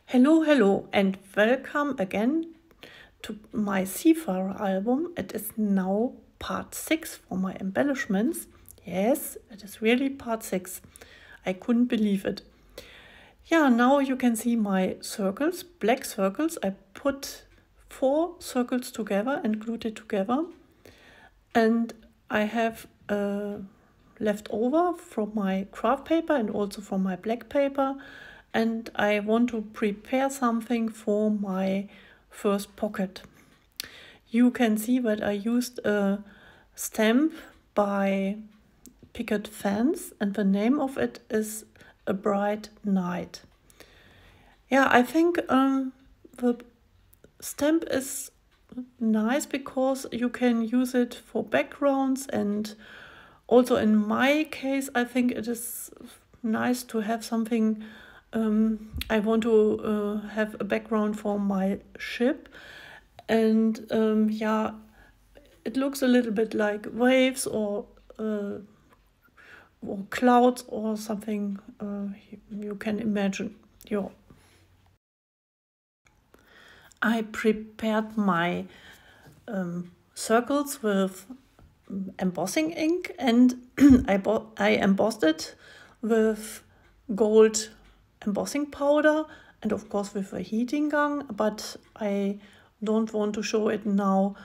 Hello, and welcome again to my Seafarer album. It is now part 6 for my embellishments. Yes, it is really part 6. I couldn't believe it. Yeah, now you can see my circles, black circles. I put 4 circles together and glued it together. And I have left over from my craft paper and also from my black paper. And I want to prepare something for my first pocket. You can see that I used a stamp by Picket Fence, and the name of it is A Bright Night. Yeah, I think the stamp is nice because you can use it for backgrounds, and also in my case I think it is nice to have something. I want to have a background for my ship, and yeah, it looks a little bit like waves or clouds or something you can imagine. Yeah. I prepared my circles with embossing ink, and I embossed it with gold embossing powder and of course with a heating gun, but I don't want to show it now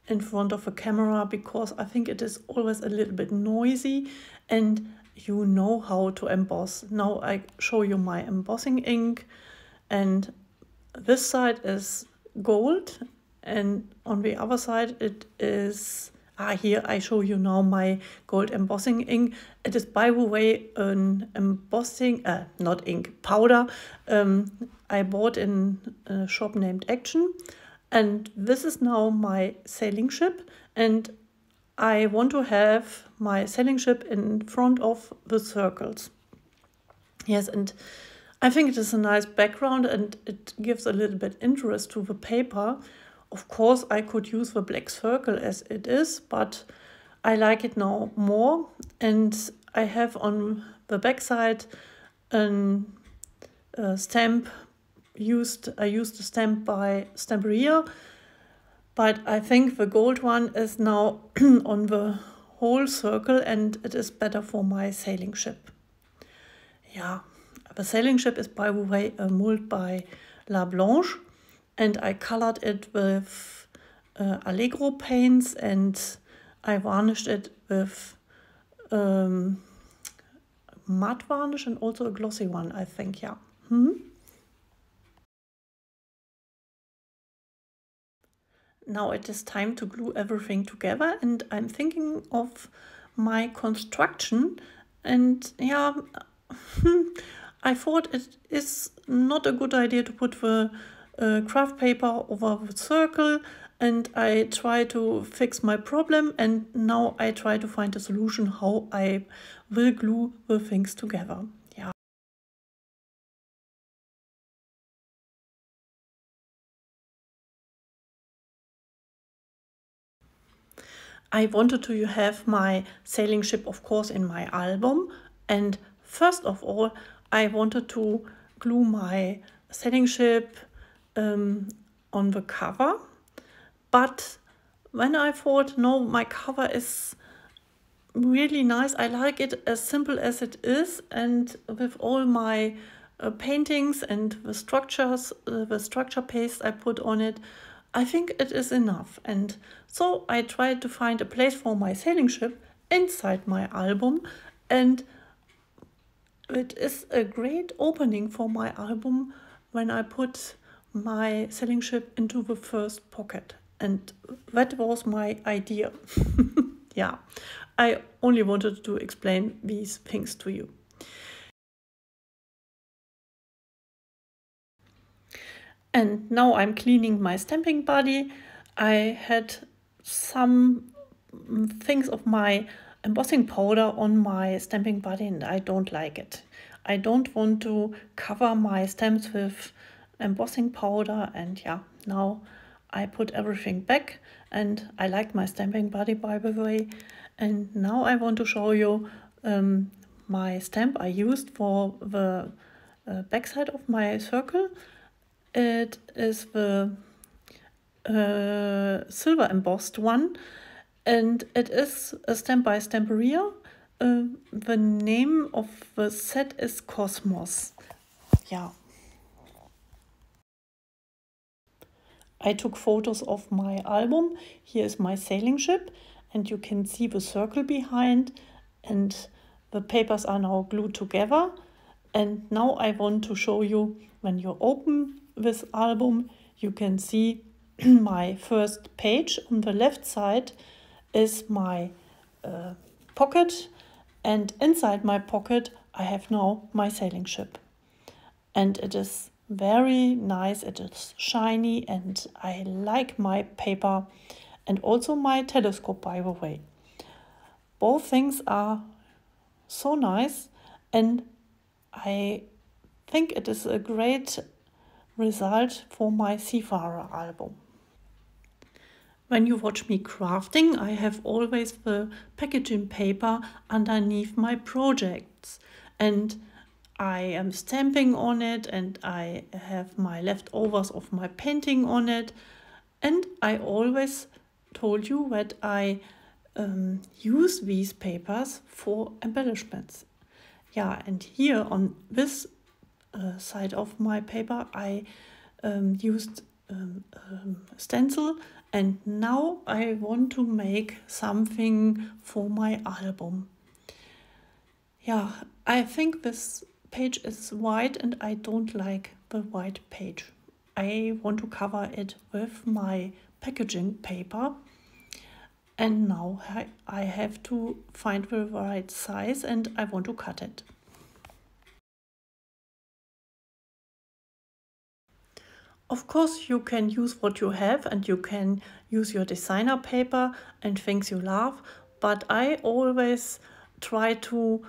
in front of a camera because I think it is always a little bit noisy, and you know how to emboss. Now I show you my embossing ink, and this side is gold and on the other side it is here I show you now my gold embossing ink. It is, by the way, an embossing not ink, powder I bought in a shop named Action, and this is now my sailing ship, and I want to have my sailing ship in front of the circles. Yes, and I think it is a nice background and it gives a little bit interest to the paper. Of course, I could use the black circle as it is, but I like it now more. And I have on the back side a stamp. I used a stamp by Stamperia, but I think the gold one is now on the whole circle and it is better for my sailing ship. Yeah. The sailing ship is, by the way, a mold by La Blanche, and I colored it with Allegro paints, and I varnished it with matte varnish and also a glossy one, I think, yeah. Now it is time to glue everything together, and I'm thinking of my construction, and yeah, I thought it is not a good idea to put the craft paper over the circle, and I try to fix my problem, and now I try to find a solution how I will glue the things together. Yeah. I wanted to have my sailing ship, of course, in my album, and first of all I wanted to glue my sailing ship on the cover, but when I thought, no, my cover is really nice, I like it as simple as it is, and with all my paintings and the structures, the structure paste I put on it, I think it is enough. And so I tried to find a place for my sailing ship inside my album, and it is a great opening for my album when I put my sailing ship into the first pocket. And that was my idea. Yeah, I only wanted to explain these things to you. And now I'm cleaning my stamping body. I had some things of my embossing powder on my stamping body and I don't like it. I don't want to cover my stamps with embossing powder, and yeah, now I put everything back, and I like my stamping body, by the way. And now I want to show you my stamp I used for the backside of my circle. it is the silver embossed one, and it is a stamp by Stamperia. The name of the set is Cosmos. Yeah. I took photos of my album. Here is my sailing ship, and you can see the circle behind, and the papers are now glued together. And now I want to show you, when you open this album, you can see my first page. On the left side is my pocket, and inside my pocket I have now my sailing ship. And it is very nice, it is shiny, and I like my paper and also my telescope, by the way. Both things are so nice, and I think it is a great result for my Seafarer album. When you watch me crafting, I have always the packaging paper underneath my projects, and I am stamping on it, and I have my leftovers of my painting on it, and I always told you that I use these papers for embellishments. Yeah, and here on this side of my paper I used stencil, and now I want to make something for my album. Yeah, I think this page is white and I don't like the white page. I want to cover it with my packaging paper, and now I have to find the right size and I want to cut it. Of course, you can use what you have, and you can use your designer paper and things you love, but I always try to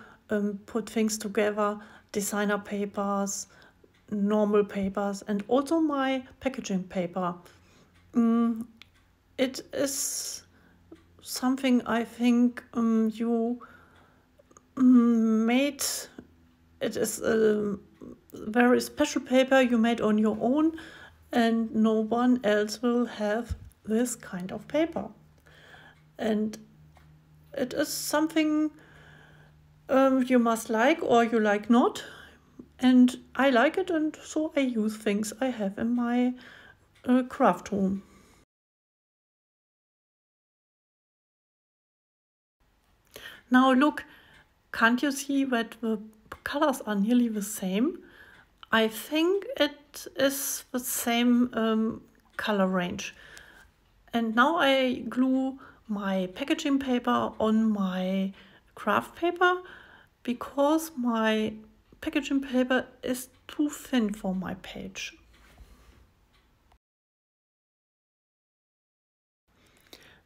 put things together, designer papers, normal papers, and also my packaging paper. It is something I think you made. It is a very special paper you made on your own, and no one else will have this kind of paper. And it is something you must like or you like not. And I like it, and so I use things I have in my craft room. Now look, can't you see that the colors are nearly the same? I think it is the same color range. And now I glue my packaging paper on my craft paper, because my packaging paper is too thin for my page.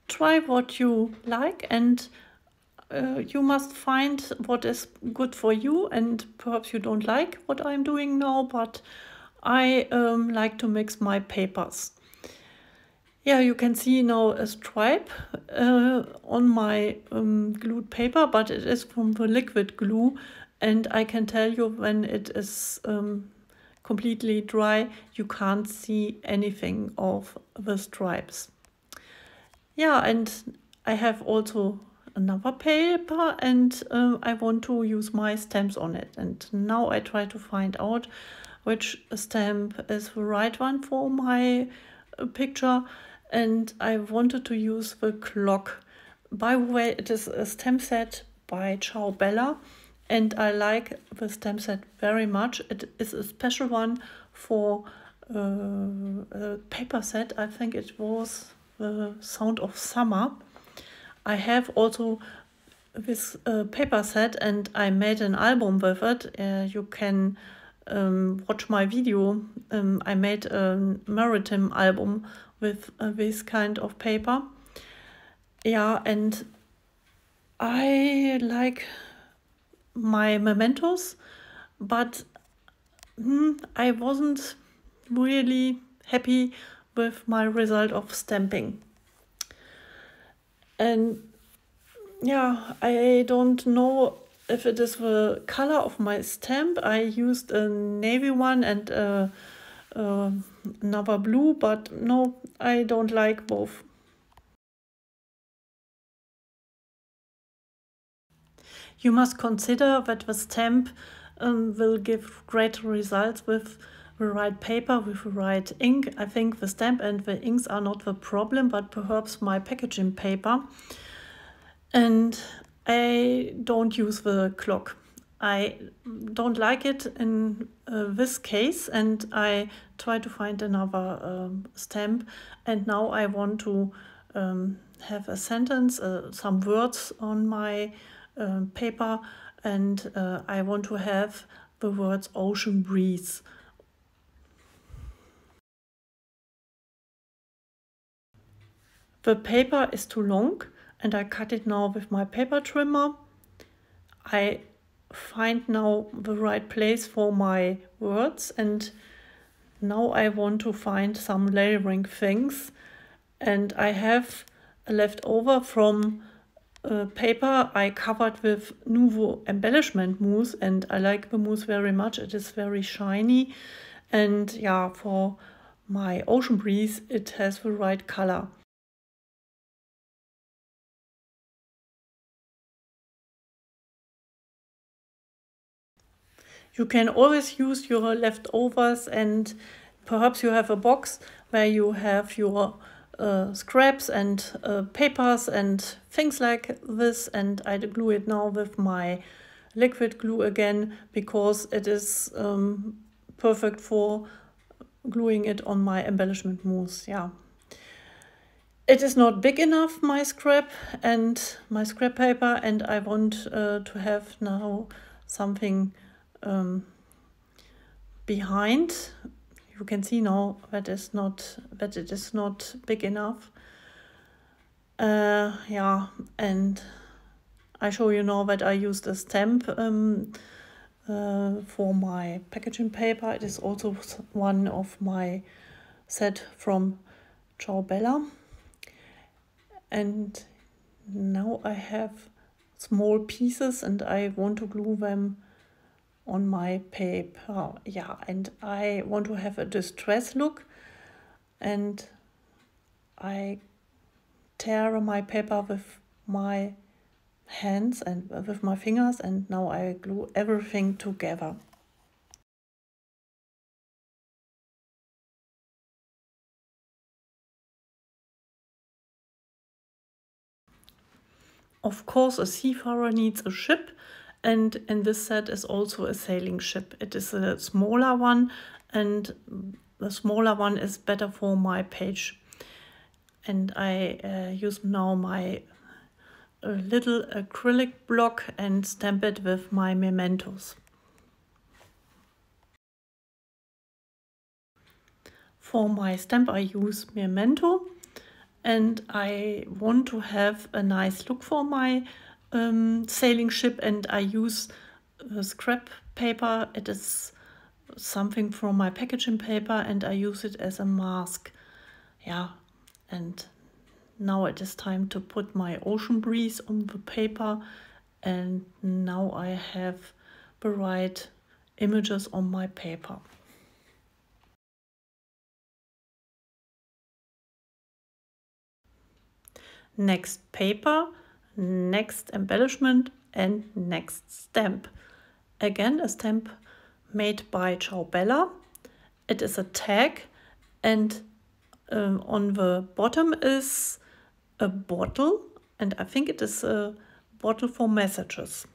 Try what you like, and you must find what is good for you, and perhaps you don't like what I'm doing now, but I like to mix my papers. Yeah, you can see now a stripe on my glued paper, but it is from the liquid glue, and I can tell you when it is completely dry, you can't see anything of the stripes. Yeah, and I have also another paper, and I want to use my stamps on it. And now I try to find out which stamp is the right one for my picture, and I wanted to use the clock. By the way, it is a stamp set by Ciao Bella, and I like the stamp set very much. It is a special one for a paper set. I think it was the Sound of Summer. I have also this paper set, and I made an album with it. You can watch my video. I made a maritime album with this kind of paper. Yeah, and I like my mementos, but I wasn't really happy with my result of stamping. And yeah, I don't know if it is the color of my stamp. I used a navy one and a another blue, but no, I don't like both. You must consider that the stamp will give great results with the right paper, with the right ink. I think the stamp and the inks are not the problem, but perhaps my packaging paper. And I don't use the clock. I don't like it in this case, and I try to find another stamp. And now I want to have a sentence, some words on my paper, and I want to have the words ocean breeze. The paper is too long, and I cut it now with my paper trimmer. I find now the right place for my words, and now I want to find some layering things, and I have a leftover from paper I covered with Nuvo embellishment mousse, and I like the mousse very much. It is very shiny, and yeah, for my ocean breeze it has the right color. You can always use your leftovers, and perhaps you have a box where you have your scraps and papers and things like this, and I glue it now with my liquid glue again because it is perfect for gluing it on my embellishment mousse. Yeah. It is not big enough, my scrap paper, and I want to have now something behind. You can see now that it is not big enough. Yeah, and I show you now that I used a stamp for my packaging paper. It is also one of my set from Ciao Bella. And now I have small pieces and I want to glue them on my paper. Yeah, and I want to have a distress look, and I tear my paper with my hands and with my fingers, and now I glue everything together. Of course, a seafarer needs a ship, and in this set is also a sailing ship. It is a smaller one, and the smaller one is better for my page. And I use now my little acrylic block and stamp it with my mementos. For my stamp I use memento, and I want to have a nice look for my sailing ship, and I use scrap paper. It is something from my packaging paper, and I use it as a mask. Yeah, and now it is time to put my ocean breeze on the paper, and now I have the right images on my paper. Next paper, next embellishment, and next stamp. Again, a stamp made by Ciao Bella. It is a tag, and on the bottom is a bottle, and I think it is a bottle for messages.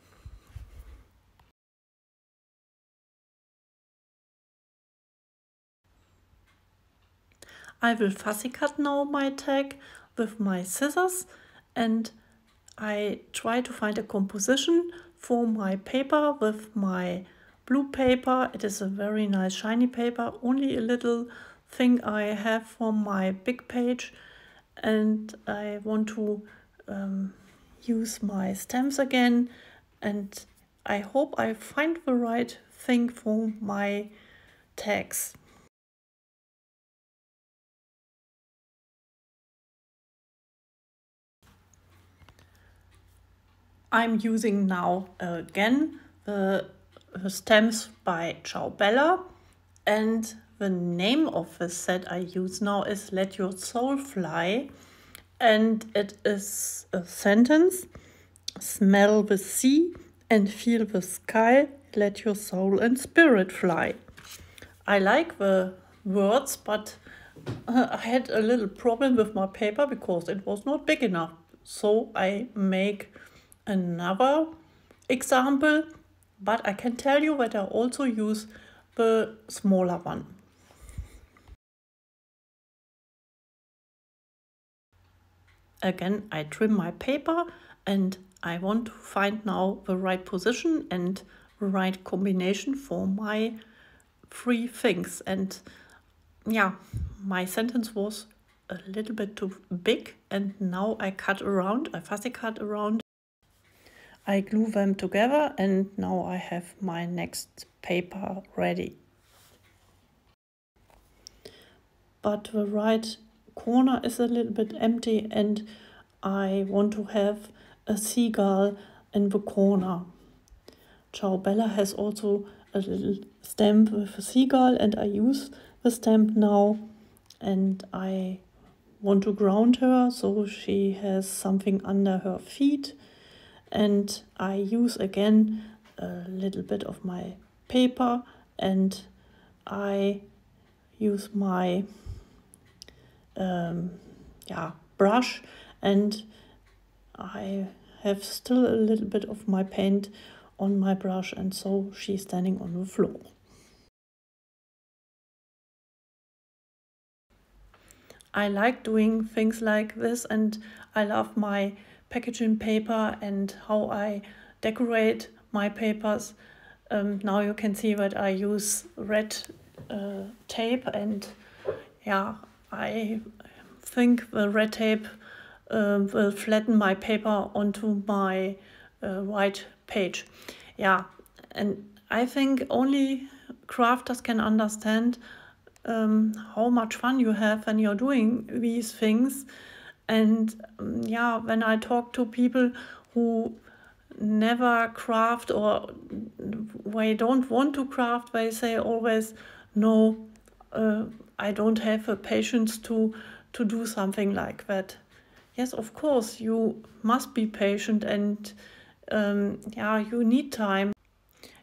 I will fussy cut now my tag with my scissors, and I try to find a composition for my paper with my blue paper. It is a very nice shiny paper, only a little thing I have from my big page, and I want to use my stamps again, and I hope I find the right thing for my tags. I'm using now again the stamps by Ciao Bella, And the name of the set I use now is Let Your Soul Fly. And it is a sentence: smell the sea and feel the sky, let your soul and spirit fly. I like the words, but I had a little problem with my paper because it was not big enough. So I make another example, but I can tell you that I also use the smaller one. Again, I trim my paper and I want to find now the right position and the right combination for my three things. And yeah, my sentence was a little bit too big, and now I fussy cut around. I glue them together, and now I have my next paper ready. But the right corner is a little bit empty, and I want to have a seagull in the corner. Ciao Bella has also a little stamp with a seagull, and I use the stamp now, and I want to ground her so she has something under her feet. And I use again a little bit of my paper, and I use my brush, and I have still a little bit of my paint on my brush, and so she's standing on the floor. I like doing things like this, and I love my packaging paper and how I decorate my papers. Now you can see that I use red tape, and yeah, I think the red tape will flatten my paper onto my white page. Yeah, and I think only crafters can understand how much fun you have when you're doing these things. And yeah, when I talk to people who never craft or they don't want to craft, they say always, no, I don't have the patience to do something like that. Yes, of course, you must be patient, and you need time.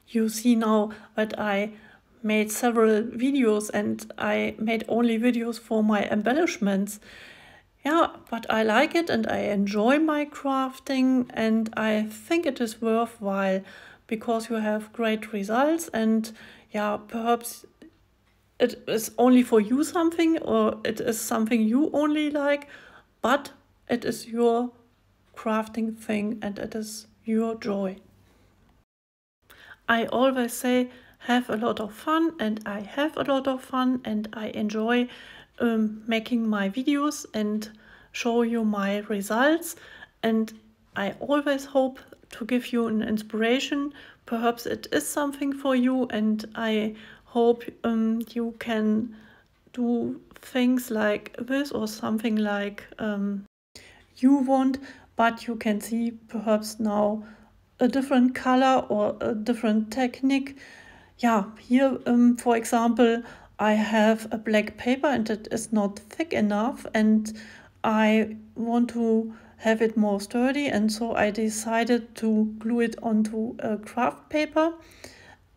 You see now that I made several videos, and I made only videos for my embellishments. Yeah, but I like it and I enjoy my crafting, and I think it is worthwhile because you have great results. And yeah, perhaps it is only for you something, or it is something you only like, but it is your crafting thing and it is your joy. I always say have a lot of fun, and I have a lot of fun, and I enjoy making my videos and show you my results. And I always hope to give you an inspiration. Perhaps it is something for you, and I hope you can do things like this or something like you want, but you can see perhaps now a different color or a different technique. Yeah, here, for example, I have a black paper and it is not thick enough, and I want to have it more sturdy, and so I decided to glue it onto a craft paper,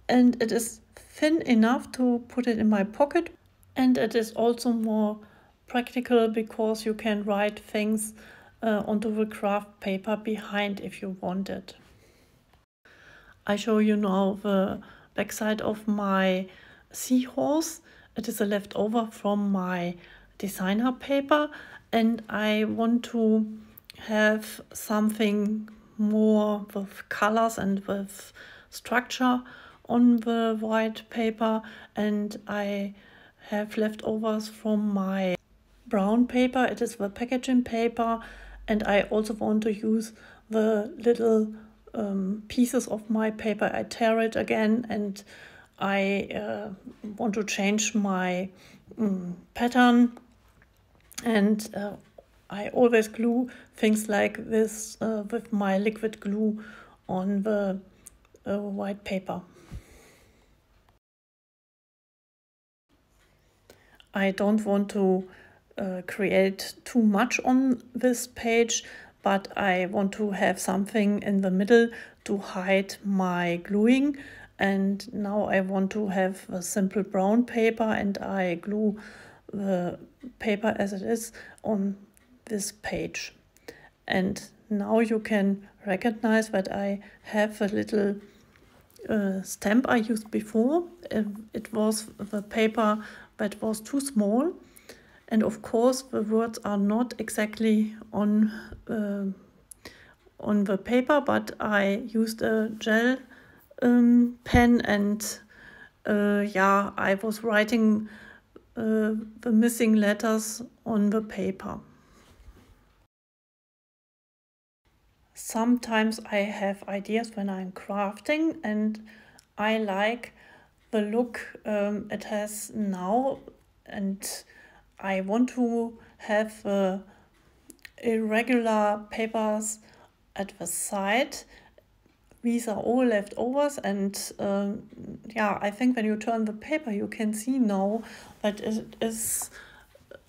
and it is thin enough to put it in my pocket, and it is also more practical because you can write things onto the craft paper behind if you want it. I show you now the backside of my seahorse. It is a leftover from my designer paper, and I want to have something more with colors and with structure on the white paper, and I have leftovers from my brown paper. It is the packaging paper, and I also want to use the little pieces of my paper. I tear it again, and I want to change my pattern, and I always glue things like this with my liquid glue on the white paper. I don't want to create too much on this page, but I want to have something in the middle to hide my gluing. And now I want to have a simple brown paper, and I glue the paper as it is on this page. And now you can recognize that I have a little stamp I used before. It was the paper that was too small, and of course the words are not exactly on the paper, but I used a gel pen, and yeah, I was writing the missing letters on the paper. Sometimes I have ideas when I'm crafting, and I like the look it has now, and I want to have irregular papers at the side. These are all leftovers, and yeah, I think when you turn the paper you can see now that it is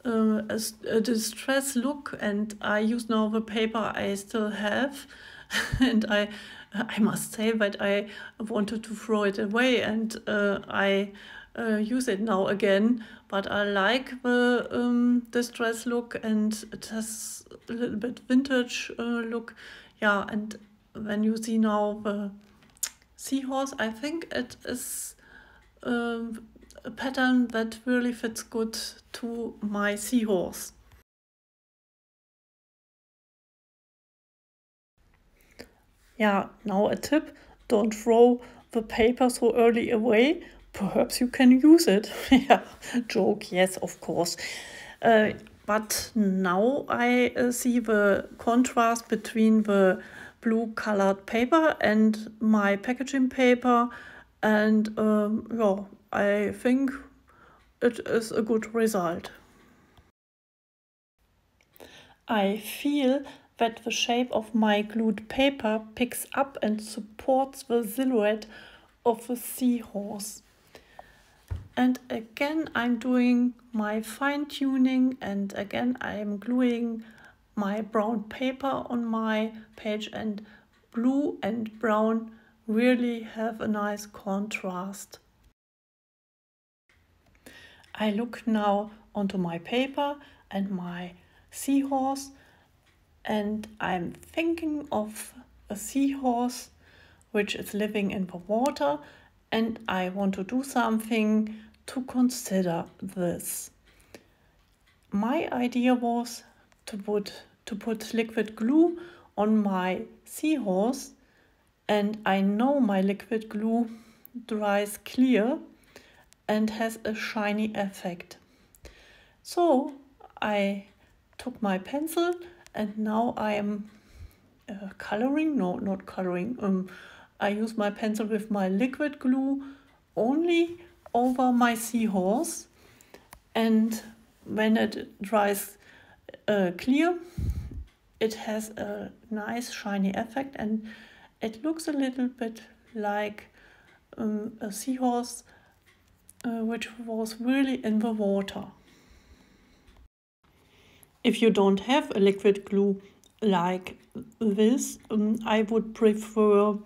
a distressed look, and I use now the paper I still have and I must say that I wanted to throw it away, and I use it now again, but I like the distress look, and it has a little bit vintage look. Yeah, and when you see now the seahorse, I think it is a pattern that really fits good to my seahorse. Yeah, now a tip: don't throw the paper so early away. Perhaps you can use it. Yeah, joke, yes, of course. But now I see the contrast between the blue colored paper and my packaging paper, and yeah, I think it is a good result. I feel that the shape of my glued paper picks up and supports the silhouette of the seahorse. And again I'm doing my fine tuning, and again I'm gluing my brown paper on my page, and blue and brown really have a nice contrast. I look now onto my paper and my seahorse, and I'm thinking of a seahorse which is living in the water, and I want to do something to consider this. My idea was to put liquid glue on my seahorse, and I know my liquid glue dries clear and has a shiny effect. So I took my pencil, and now I am coloring, no, not coloring, I use my pencil with my liquid glue only over my seahorse, and when it dries clear, it has a nice shiny effect, and it looks a little bit like a seahorse which was really in the water. If you don't have a liquid glue like this, I would prefer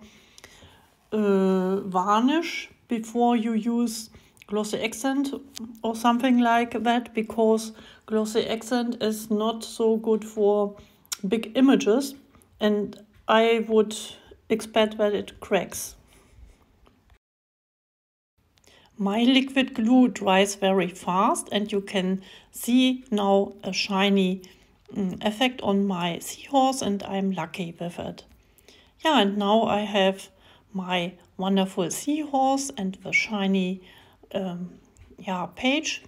varnish before you use glossy accent or something like that, because glossy accent is not so good for big images, and I would expect that it cracks. My liquid glue dries very fast, and you can see now a shiny effect on my seahorse, and I'm lucky with it. Yeah, and now I have my wonderful seahorse and the shiny page,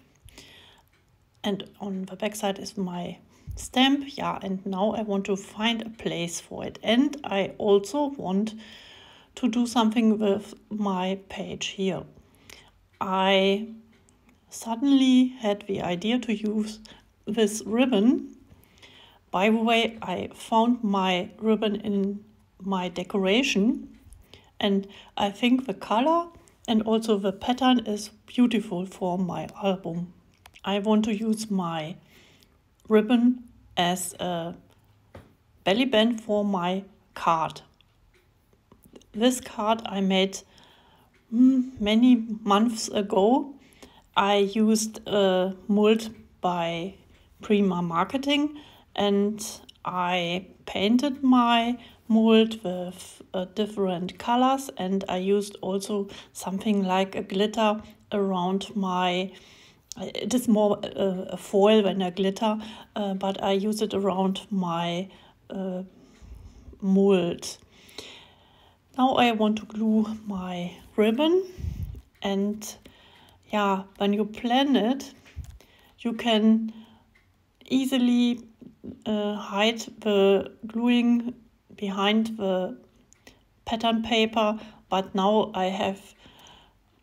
and on the back side is my stamp. Yeah, and now I want to find a place for it, and I also want to do something with my page here. I suddenly had the idea to use this ribbon. By the way, I found my ribbon in my decoration, and I think the color and also the pattern is beautiful for my album. I want to use my ribbon as a belly band for my card. This card I made many months ago. I used a mold by Prima Marketing and I painted my mold with different colors, and I used also something like a glitter around my, it is more a foil than a glitter, but I use it around my mold. Now I want to glue my ribbon, and yeah, when you plan it, you can easily hide the gluing behind the pattern paper, but now I have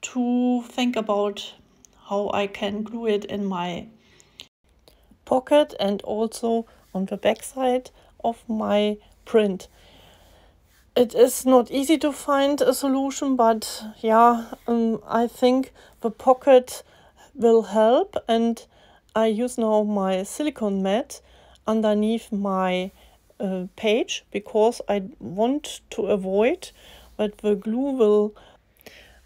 to think about how I can glue it in my pocket and also on the back side of my print. It is not easy to find a solution, but yeah, I think the pocket will help, and I use now my silicone mat underneath my page because I want to avoid that the glue will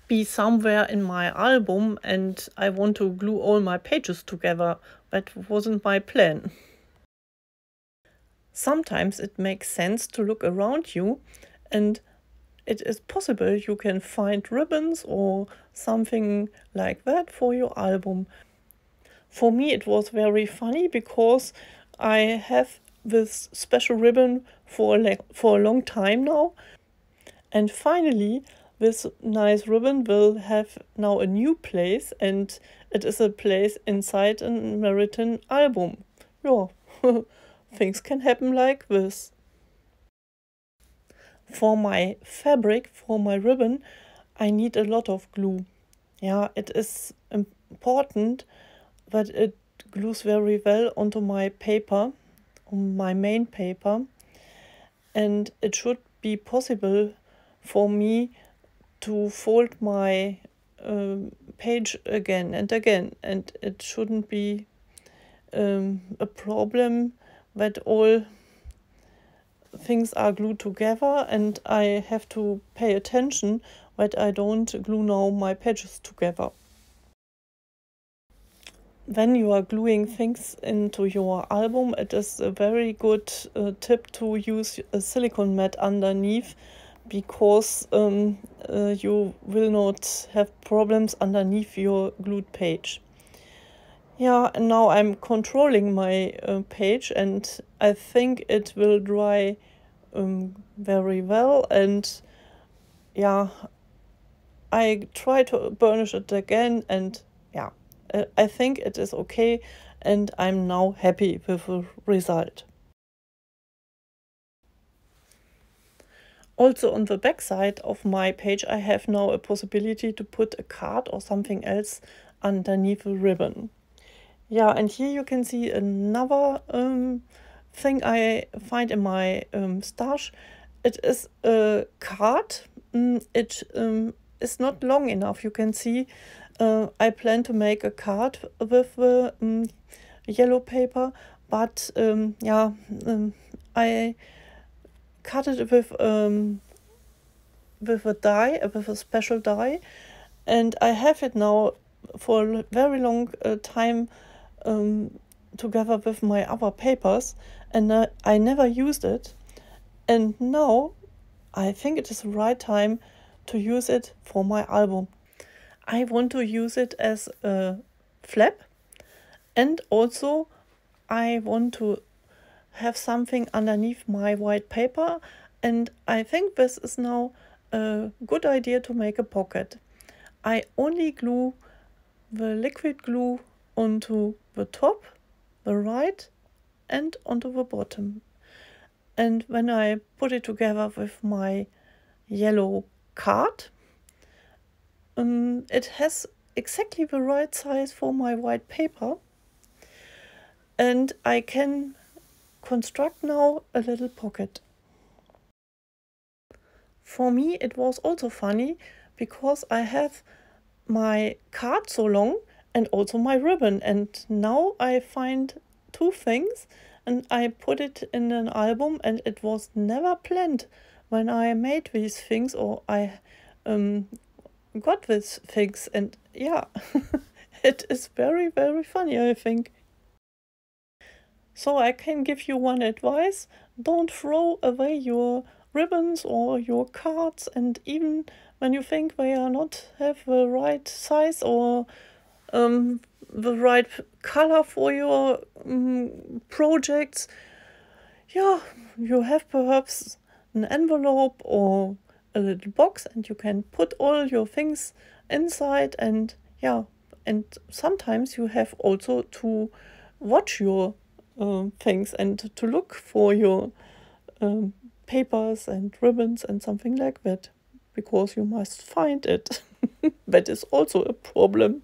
be somewhere in my album and I want to glue all my pages together. That wasn't my plan. Sometimes it makes sense to look around you, and it is possible you can find ribbons or something like that for your album. For me it was very funny because I have this special ribbon for a long time now, and finally this nice ribbon will have now a new place, and it is a place inside a Meriton album. Yeah, things can happen like this. For my fabric, for my ribbon, I need a lot of glue. Yeah, it is important that it glues very well onto my paper, on my main paper, and it should be possible for me to fold my page again and again, and it shouldn't be a problem that all things are glued together and I have to pay attention that I don't glue now my pages together. When you are gluing things into your album, it is a very good tip to use a silicone mat underneath, because you will not have problems underneath your glued page. Yeah, and now I'm controlling my page, and I think it will dry very well, and yeah, I try to burnish it again, and yeah, I think it is okay, and I'm now happy with the result. Also on the back side of my page I have now a possibility to put a card or something else underneath the ribbon. Yeah, and here you can see another thing I find in my stash. It is a card. It is not long enough. You can see I plan to make a card with the yellow paper, but yeah, I cut it with a die, with a special die, and I have it now for a very long time together with my other papers, and I never used it, and now I think it is the right time to use it for my album. I want to use it as a flap, and also I want to have something underneath my white paper, and I think this is now a good idea to make a pocket. I only glue the liquid glue onto the top, the right, and onto the bottom. And when I put it together with my yellow card, it has exactly the right size for my white paper, and I can construct now a little pocket. For me it was also funny because I have my card so long and also my ribbon. And now I find two things and I put it in an album, and it was never planned when I made these things, or I got these things. And yeah, it is very, very funny, I think. So I can give you one advice: don't throw away your ribbons or your cards, and even when you think they are not have the right size or the right color for your projects, yeah, you have perhaps an envelope or a little box, and you can put all your things inside. And yeah, and sometimes you have also to watch your things and to look for your papers and ribbons and something like that, because you must find it. That is also a problem.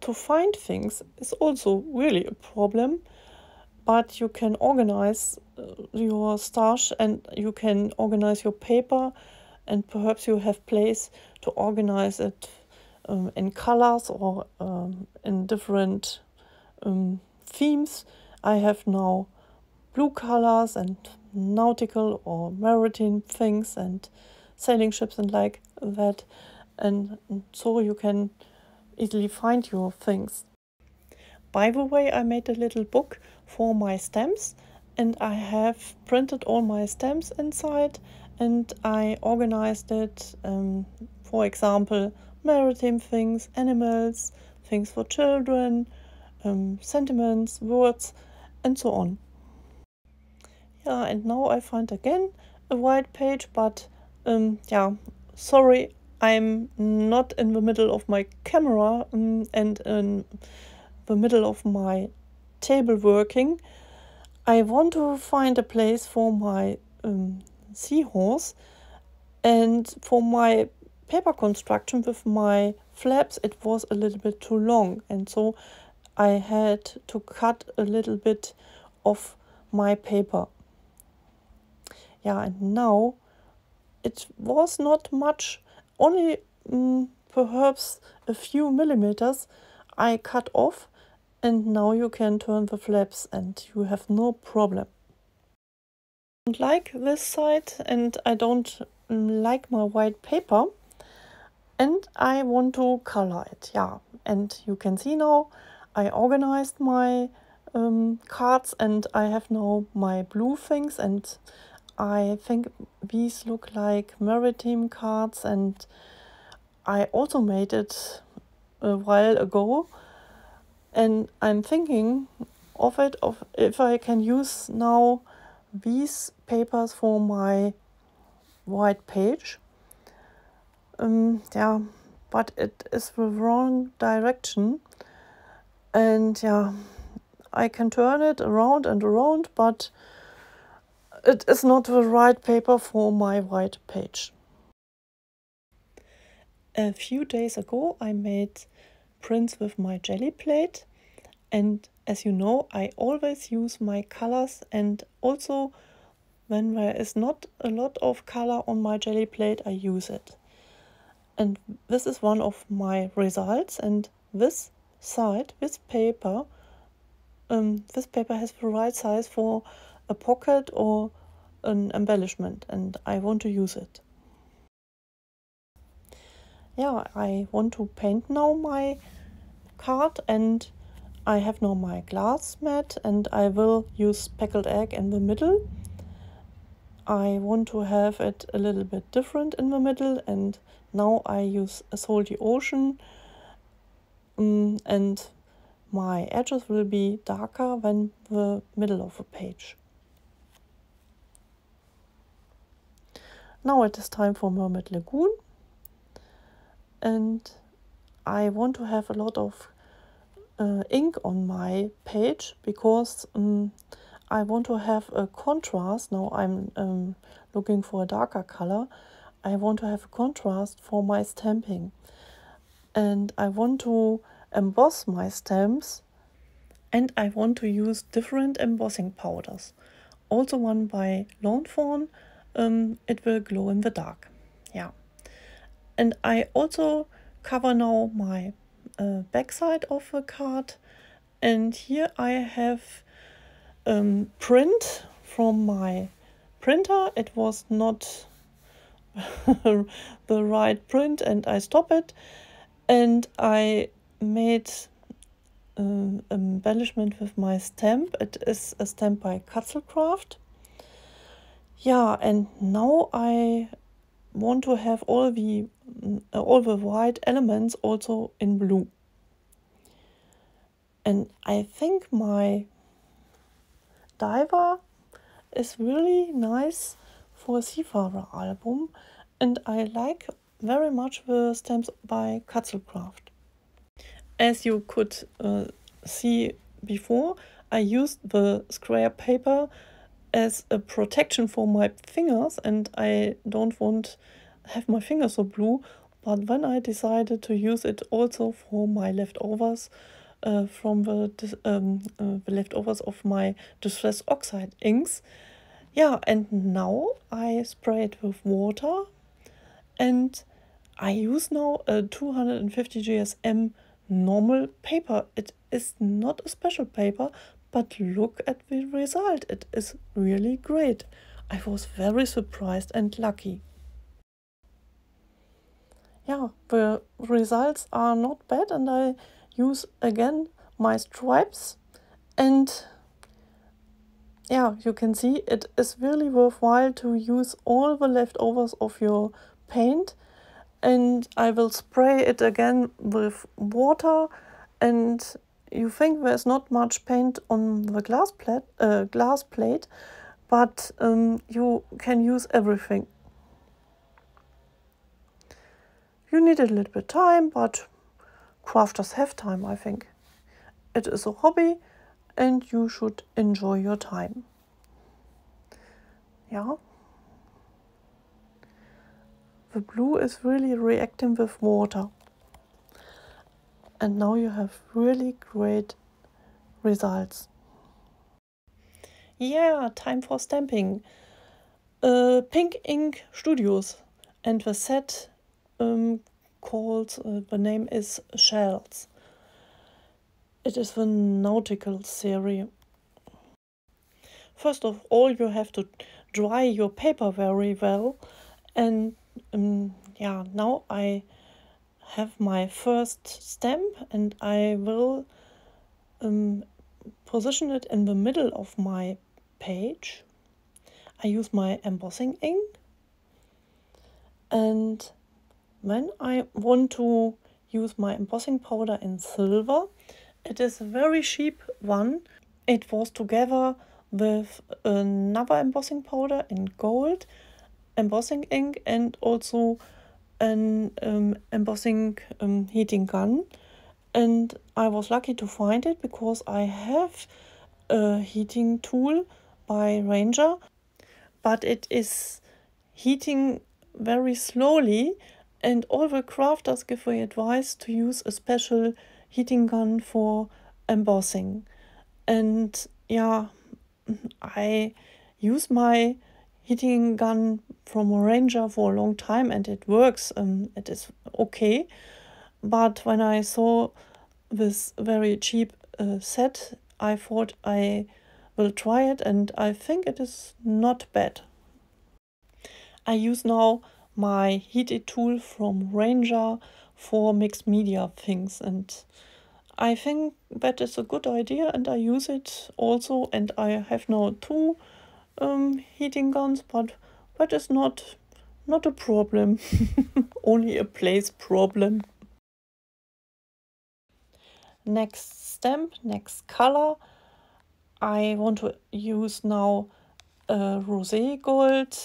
To find things is also really a problem, but you can organize your stash, and you can organize your paper, and perhaps you have place to organize it in colors or in different themes. I have now blue colors and nautical or maritime things and sailing ships and like that, and so you can easily find your things. By the way, I made a little book for my stamps, and I have printed all my stamps inside, and I organized it, for example, maritime things, animals, things for children, sentiments, words, and so on. Yeah, and now I find again a white page, but yeah, sorry, I'm not in the middle of my camera and in the middle of my table working. I want to find a place for my seahorse, and for my paper construction with my flaps it was a little bit too long, and so I had to cut a little bit of my paper. Yeah, and now it was not much, only perhaps a few millimeters I cut off, and now you can turn the flaps and you have no problem. I don't like this side, and I don't like my white paper, and I want to color it. Yeah, and you can see now I organized my cards, and I have now my blue things, and I think these look like maritime cards, and I also made it a while ago, and I'm thinking of if I can use now these papers for my white page. Yeah, but it is the wrong direction, and yeah, I can turn it around and around, but it is not the right paper for my white page. A few days ago I made prints with my jelly plate, and as you know, I always use my colors, and also when there is not a lot of color on my jelly plate I use it. And this is one of my results, and this side, this paper has the right size for a pocket or an embellishment, and I want to use it. Yeah, I want to paint now my card, and I have now my glass mat, and I will use speckled egg in the middle. I want to have it a little bit different in the middle, and now I use a salty ocean, and my edges will be darker than the middle of the page. Now it is time for Mermaid Lagoon, and I want to have a lot of ink on my page, because I want to have a contrast. Now I'm looking for a darker color. I want to have a contrast for my stamping, and I want to emboss my stamps, and I want to use different embossing powders. Also one by Lawn Fawn, it will glow in the dark. Yeah, and I also cover now my backside of the card, and here I have print from my printer. It was not the right print and I stopped it, and I made embellishment with my stamp. It is a stamp by Katzelcraft. Yeah, and now I want to have all the white elements also in blue. And I think my diver is really nice for a Seafarer album, and I like very much the stamps by Katzelcraft. As you could see before, I used the square paper as a protection for my fingers, and I don't want to have my fingers so blue, but when I decided to use it also for my leftovers from the leftovers of my Distress Oxide inks. Yeah, and now I spray it with water, and I use now a 250 GSM normal paper. It is not a special paper, but look at the result. It is really great. I was very surprised and lucky. Yeah, the results are not bad, and I use again my stripes, and yeah, you can see it is really worthwhile to use all the leftovers of your paint, and I will spray it again with water, and you think there's not much paint on the glass plate, but you can use everything. You need a little bit time, but crafters have time, I think. It is a hobby and you should enjoy your time. Yeah. The blue is really reacting with water. And now you have really great results. Yeah, time for stamping. Pink Ink Studios, and the set called, the name is Shells. It is the nautical series. First of all, you have to dry your paper very well, and yeah, now I have my first stamp, and I will position it in the middle of my page. I use my embossing ink, and when I want to use my embossing powder in silver, it is a very cheap one. It was together with another embossing powder in gold, embossing ink, and also an embossing heating gun. And I was lucky to find it because I have a heating tool by Ranger, but it is heating very slowly, and all the crafters give the advice to use a special heating gun for embossing. And yeah, I use my heating gun from a Ranger for a long time and it works. It is okay. But when I saw this very cheap set, I thought I will try it, and I think it is not bad. I use now my heated tool from Ranger for mixed media things, and I think that is a good idea, and I use it also, and I have now two heating guns, but that is not a problem, only a place problem. Next stamp, next color. I want to use now rosé gold.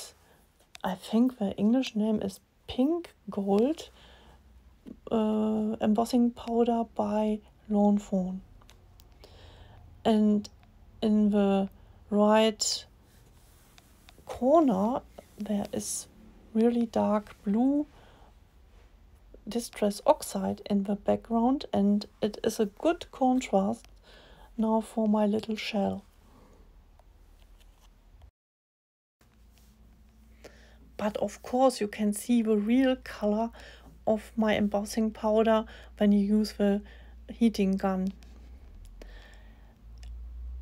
I think the English name is pink gold embossing powder by Lawn Fawn. And in the right corner there is really dark blue Distress Oxide in the background, and it is a good contrast now for my little shell. But of course you can see the real color of my embossing powder when you use the heating gun.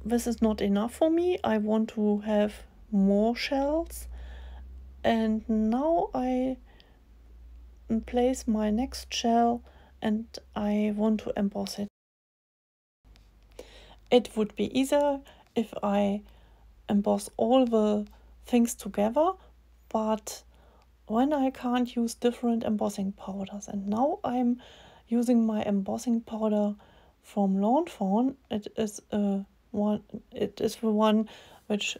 This is not enough for me. I want to have more shells, and now I place my next shell and I want to emboss it. It would be easier if I emboss all the things together, but when I can't use different embossing powders, and now I'm using my embossing powder from Lawn Fawn. It is the one which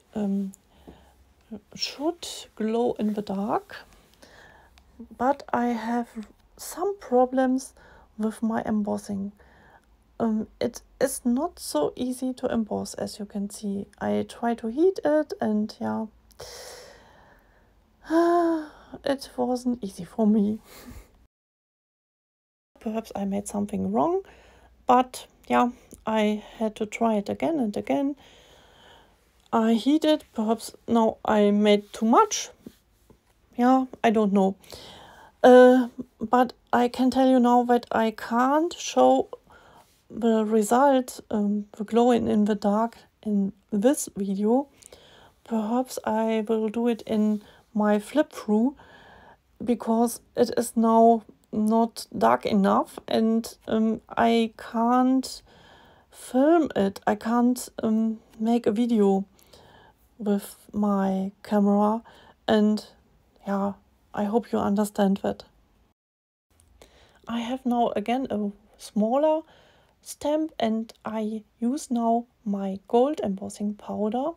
should glow in the dark, but I have some problems with my embossing. It is not so easy to emboss, as you can see. I try to heat it, and yeah, it wasn't easy for me. Perhaps I made something wrong, but yeah, I had to try it again and again. I heated, perhaps now I made too much. Yeah, I don't know. But I can tell you now that I can't show the result, the glowing in the dark, in this video. Perhaps I will do it in my flip through, because it is now not dark enough, and I can't film it. I can't make a video with my camera, and yeah, I hope you understand that. I have now again a smaller stamp, and I use now my gold embossing powder.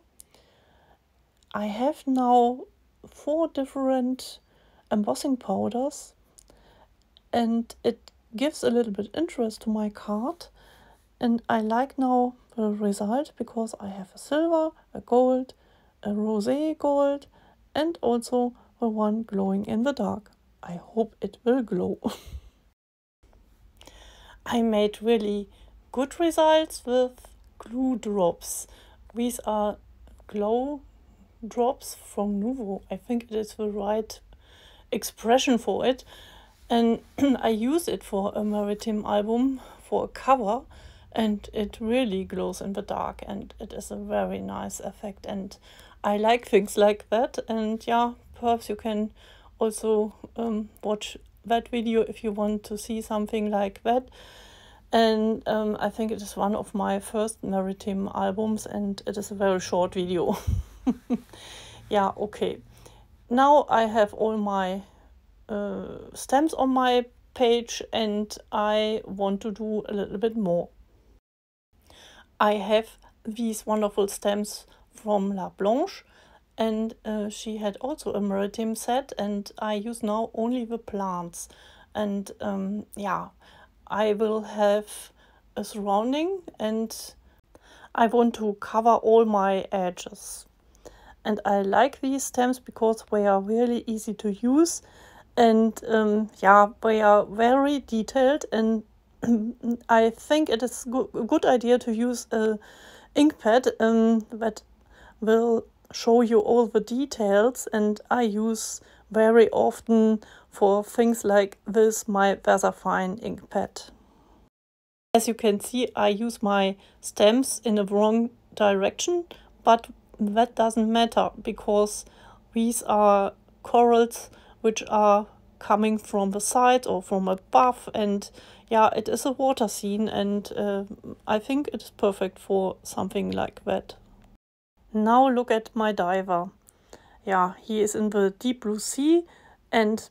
I have now 4 different embossing powders, and it gives a little bit interest to my card, and I like now the result, because I have a silver, a gold, a rosé gold, and also the one glowing in the dark. I hope it will glow. I made really good results with glue drops. These are glow drops from Nuvo. I think it is the right expression for it. And I use it for a Maritime album, for a cover, and it really glows in the dark, and it is a very nice effect, and I like things like that. And yeah, perhaps you can also watch that video if you want to see something like that. And I think it is one of my first Maritime albums, and it is a very short video. Yeah, okay. Now I have all my stamps on my page, and I want to do a little bit more. I have these wonderful stamps from La Blanche, and she had also a Maritime set, and I use now only the plants. And yeah, I will have a surrounding, and I want to cover all my edges. And I like these stamps because they are really easy to use, and yeah, they are very detailed, and I think it is a good idea to use a ink pad that will show you all the details, and I use very often for things like this my VersaFine ink pad. As you can see, I use my stamps in the wrong direction, but that doesn't matter, because these are corals which are coming from the side or from above, and yeah, it is a water scene, and I think it is perfect for something like that. Now look at my diver. Yeah, he is in the deep blue sea, and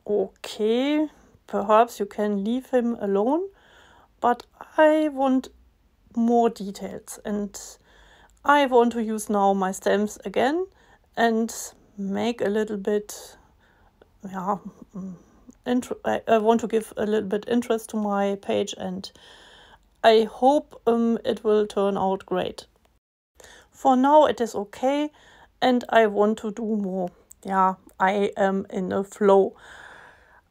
okay, perhaps you can leave him alone, but I want more details, and I want to use now my stamps again and make a little bit, yeah, I want to give a little bit interest to my page, and I hope it will turn out great. For now it is okay, and I want to do more. Yeah, I am in a flow.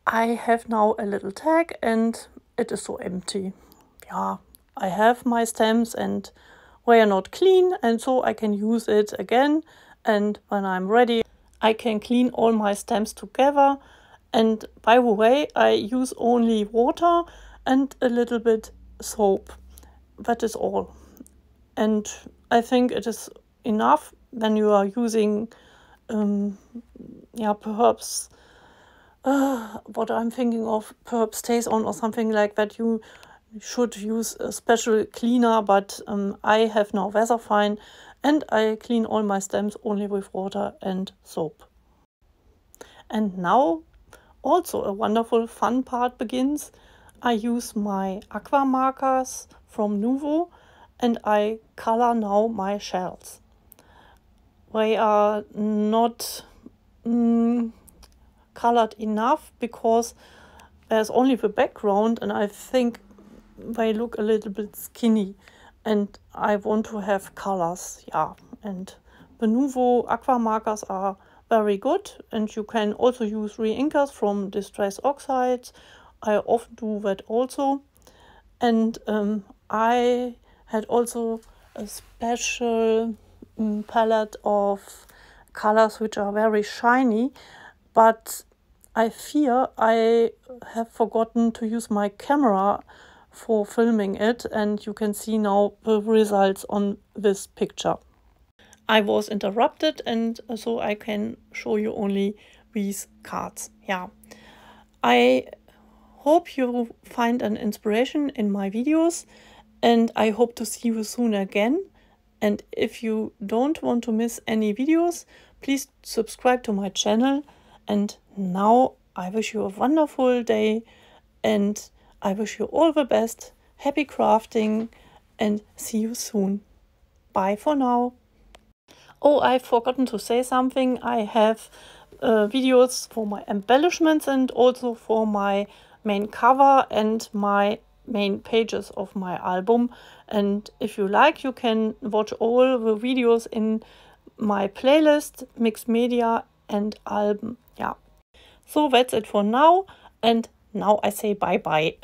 I have now a little tag, and it is so empty. Yeah, I have my stamps, and they are not clean, and so I can use it again, and when I'm ready I can clean all my stamps together, And by the way, I use only water and a little bit soap. That is all. And I think it is enough when you are using, perhaps, what I'm thinking of, perhaps StazOn or something like that. You should use a special cleaner, but I have now VesaFine and I clean all my stems only with water and soap. And now also a wonderful fun part begins. I use my aqua markers from Nuvo and I color now my shells. They are not colored enough because there's only the background and I think they look a little bit skinny and I want to have colors, and the Nuvo aqua markers are very good, and you can also use re-inkers from Distress Oxides. I often do that also. And I had also a special palette of colors which are very shiny, but I fear I have forgotten to use my camera for filming it, and you can see now the results on this picture. I was interrupted, and so I can show you only these cards. I hope you find an inspiration in my videos, and I hope to see you soon again. And if you don't want to miss any videos, please subscribe to my channel. And now I wish you a wonderful day, and I wish you all the best. Happy crafting, and see you soon. Bye for now. Oh, I've forgotten to say something. I have videos for my embellishments and also for my main cover and my main pages of my album. And if you like, you can watch all the videos in my playlist, Mixed Media and Album. So that's it for now. And now I say bye-bye.